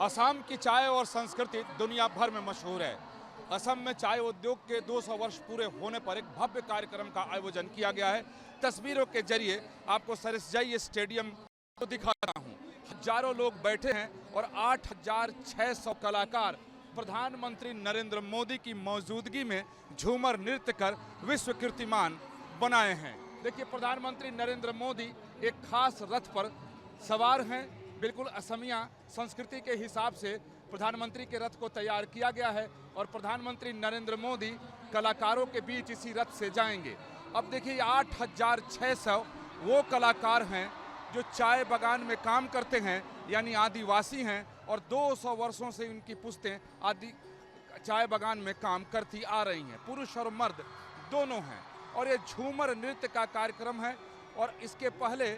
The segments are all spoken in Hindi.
असम की चाय और संस्कृति दुनिया भर में मशहूर है। असम में चाय उद्योग के 200 वर्ष पूरे होने पर एक भव्य कार्यक्रम का आयोजन किया गया है। तस्वीरों के जरिए आपको सरसजाई स्टेडियम को दिखाता हूँ। हजारों लोग बैठे हैं और 8,600 कलाकार प्रधानमंत्री नरेंद्र मोदी की मौजूदगी में झूमर नृत्य कर विश्व कीर्तिमान बनाए हैं। देखिए, प्रधानमंत्री नरेंद्र मोदी एक खास रथ पर सवार हैं। बिल्कुल असमिया संस्कृति के हिसाब से प्रधानमंत्री के रथ को तैयार किया गया है और प्रधानमंत्री नरेंद्र मोदी कलाकारों के बीच इसी रथ से जाएंगे। अब देखिए, 8,600 वो कलाकार हैं जो चाय बागान में काम करते हैं, यानी आदिवासी हैं, और 200 वर्षों से उनकी पुश्तें आदि चाय बागान में काम करती आ रही हैं। पुरुष और मर्द दोनों हैं और ये झूमर नृत्य का कार्यक्रम है। और इसके पहले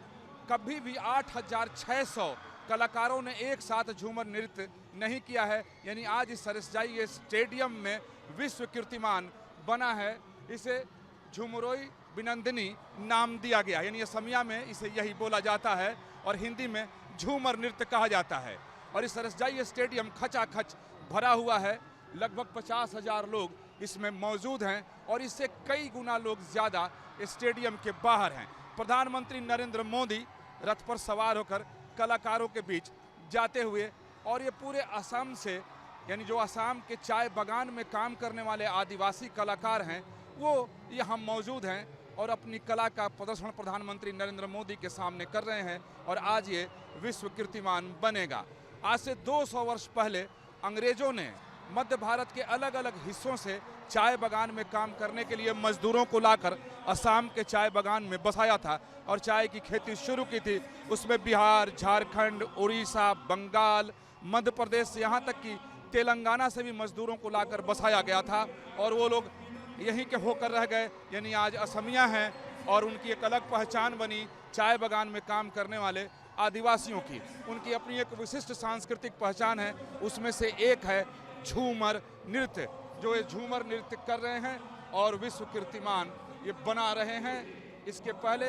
कभी भी 8,600 कलाकारों ने एक साथ झूमर नृत्य नहीं किया है, यानी आज इस सरसजाई स्टेडियम में विश्व कीर्तिमान बना है। इसे झुमरोई बिनंदिनी नाम दिया गया, यानी असमिया में इसे यही बोला जाता है और हिंदी में झूमर नृत्य कहा जाता है। और इस सरसजाई स्टेडियम खचाखच भरा हुआ है। लगभग 50,000 लोग इसमें मौजूद हैं और इससे कई गुना लोग ज़्यादा स्टेडियम के बाहर हैं। प्रधानमंत्री नरेंद्र मोदी रथ पर सवार होकर कलाकारों के बीच जाते हुए, और ये पूरे असम से, यानी जो असम के चाय बागान में काम करने वाले आदिवासी कलाकार हैं, वो यहाँ मौजूद हैं और अपनी कला का प्रदर्शन प्रधानमंत्री नरेंद्र मोदी के सामने कर रहे हैं। और आज ये विश्व कीर्तिमान बनेगा। आज से 200 वर्ष पहले अंग्रेजों ने मध्य भारत के अलग अलग हिस्सों से चाय बागान में काम करने के लिए मजदूरों को लाकर असम के चाय बागान में बसाया था और चाय की खेती शुरू की थी। उसमें बिहार, झारखंड, उड़ीसा, बंगाल, मध्य प्रदेश, यहाँ तक कि तेलंगाना से भी मजदूरों को लाकर बसाया गया था और वो लोग यहीं के होकर रह गए, यानी आज असमिया हैं और उनकी एक अलग पहचान बनी चाय बागान में काम करने वाले आदिवासियों की। उनकी अपनी एक विशिष्ट सांस्कृतिक पहचान है, उसमें से एक है झूमर नृत्य। जो ये झूमर नृत्य कर रहे हैं और विश्व कीर्तिमान ये बना रहे हैं। इसके पहले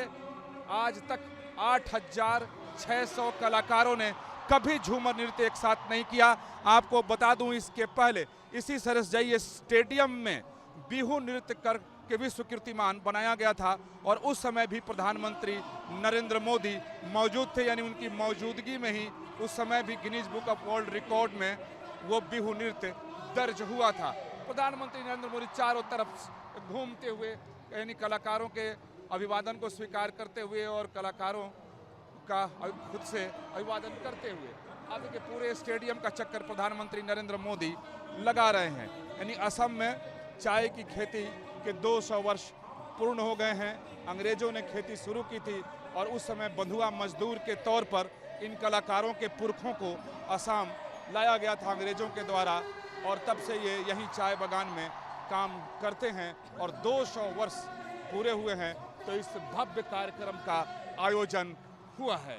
आज तक 8,600 कलाकारों ने कभी झूमर नृत्य एक साथ नहीं किया। आपको बता दूं, इसके पहले इसी सरसजाई स्टेडियम में बिहू नृत्य कर के विश्व कीर्तिमान बनाया गया था और उस समय भी प्रधानमंत्री नरेंद्र मोदी मौजूद थे, यानी उनकी मौजूदगी में ही उस समय भी Guinness book of world record में वो बिहू नृत्य दर्ज हुआ था। प्रधानमंत्री नरेंद्र मोदी चारों तरफ घूमते हुए, यानी कलाकारों के अभिवादन को स्वीकार करते हुए और कलाकारों का खुद से अभिवादन करते हुए अब देखिए पूरे स्टेडियम का चक्कर प्रधानमंत्री नरेंद्र मोदी लगा रहे हैं। यानी असम में चाय की खेती के 200 वर्ष पूर्ण हो गए हैं। अंग्रेजों ने खेती शुरू की थी और उस समय बंधुआ मजदूर के तौर पर इन कलाकारों के पुरखों को असम लाया गया था अंग्रेजों के द्वारा, और तब से ये यहीं चाय बागान में काम करते हैं और 200 वर्ष पूरे हुए हैं। तो इस भव्य कार्यक्रम का आयोजन हुआ है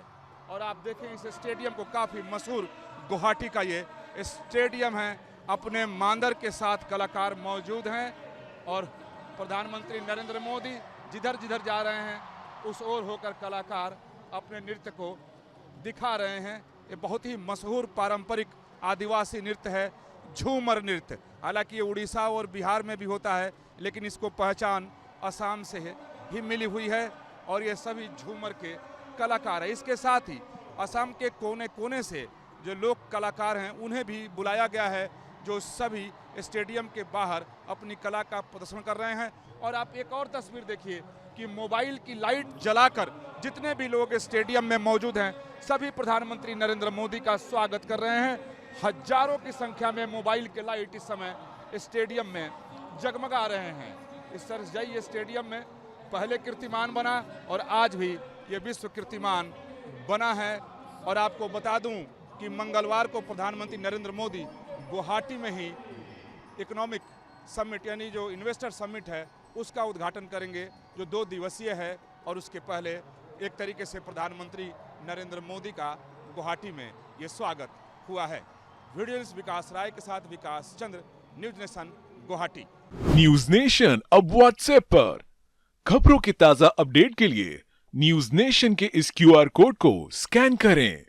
और आप देखें इस स्टेडियम को, काफ़ी मशहूर गुवाहाटी का ये स्टेडियम है। अपने मांदर के साथ कलाकार मौजूद हैं और प्रधानमंत्री नरेंद्र मोदी जिधर जिधर जा रहे हैं उस ओर होकर कलाकार अपने नृत्य को दिखा रहे हैं। ये बहुत ही मशहूर पारंपरिक आदिवासी नृत्य है, झूमर नृत्य। हालांकि ये उड़ीसा और बिहार में भी होता है, लेकिन इसको पहचान असम से ही मिली हुई है और ये सभी झूमर के कलाकार हैं। इसके साथ ही असम के कोने कोने से जो लोक कलाकार हैं उन्हें भी बुलाया गया है, जो सभी स्टेडियम के बाहर अपनी कला का प्रदर्शन कर रहे हैं। और आप एक और तस्वीर देखिए कि मोबाइल की लाइट जलाकर जितने भी लोग स्टेडियम में मौजूद हैं सभी प्रधानमंत्री नरेंद्र मोदी का स्वागत कर रहे हैं। हजारों की संख्या में मोबाइल के लाइट इस समय स्टेडियम में जगमगा रहे हैं। इस सरसजाई स्टेडियम में पहले कीर्तिमान बना और आज भी ये विश्व कीर्तिमान बना है। और आपको बता दूं कि मंगलवार को प्रधानमंत्री नरेंद्र मोदी गुवाहाटी में ही इकोनॉमिक समिट, यानी जो इन्वेस्टर समिट है, उसका उद्घाटन करेंगे, जो 2 दिवसीय है। और उसके पहले एक तरीके से प्रधानमंत्री नरेंद्र मोदी का गुवाहाटी में ये स्वागत हुआ है। वीडियो विकास राय के साथ Vikas Chandra, news nation, Guwahati. News nation अब व्हाट्सएप पर खबरों की ताजा अपडेट के लिए न्यूज नेशन के इस QR कोड को स्कैन करें।